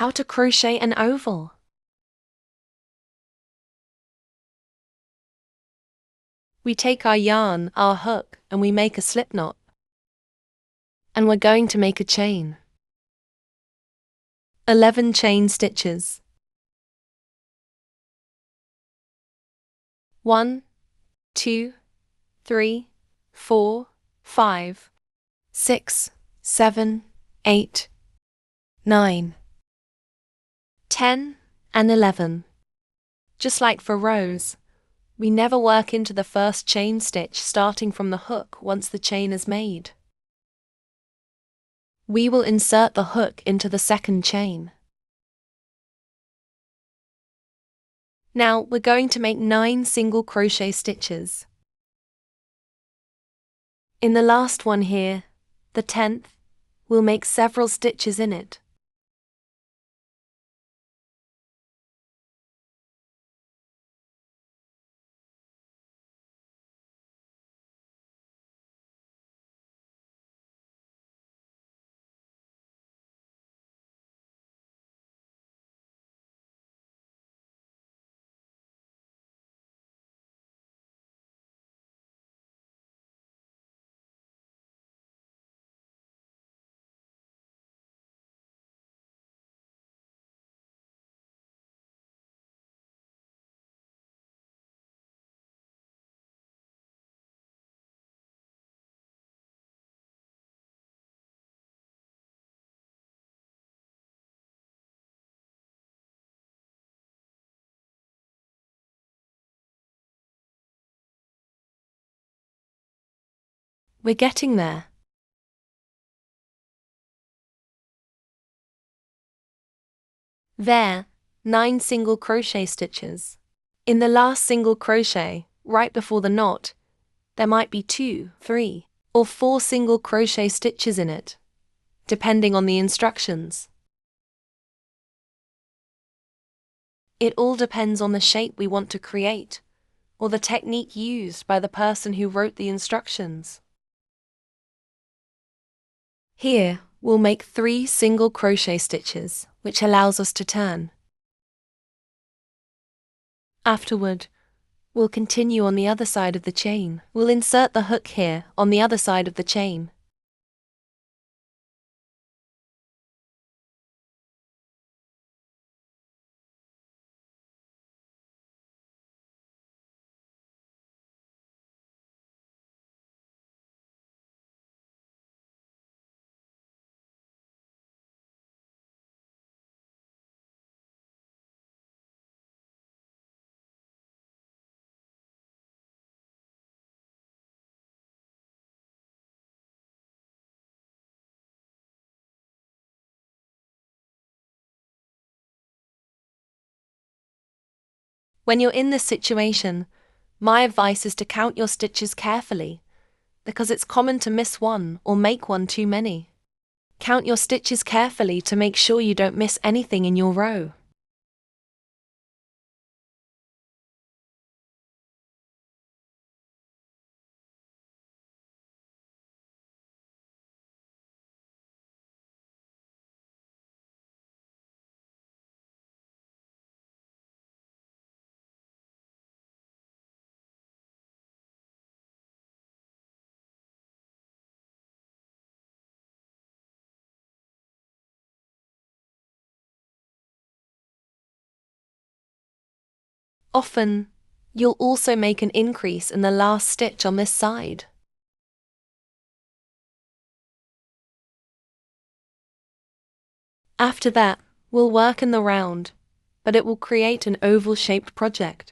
How to crochet an oval. We take our yarn, our hook, and we make a slip knot. And we're going to make a chain. 11 chain stitches. 1, 2, 3, 4, 5, 6, 7, 8, 9, 10, and 11. Just like for rows, we never work into the first chain stitch starting from the hook once the chain is made. We will insert the hook into the second chain. Now we're going to make 9 single crochet stitches. In the last one here, the 10th, we'll make several stitches in it. We're getting there. There, 9 single crochet stitches. In the last single crochet, right before the knot, there might be 2, 3, or 4 single crochet stitches in it, depending on the instructions. It all depends on the shape we want to create, or the technique used by the person who wrote the instructions. Here, we'll make 3 single crochet stitches, which allows us to turn. Afterward, we'll continue on the other side of the chain. We'll insert the hook here on the other side of the chain. When you're in this situation, my advice is to count your stitches carefully, because it's common to miss one or make one too many. Count your stitches carefully to make sure you don't miss anything in your row. Often, you'll also make an increase in the last stitch on this side. After that, we'll work in the round, but it will create an oval-shaped project.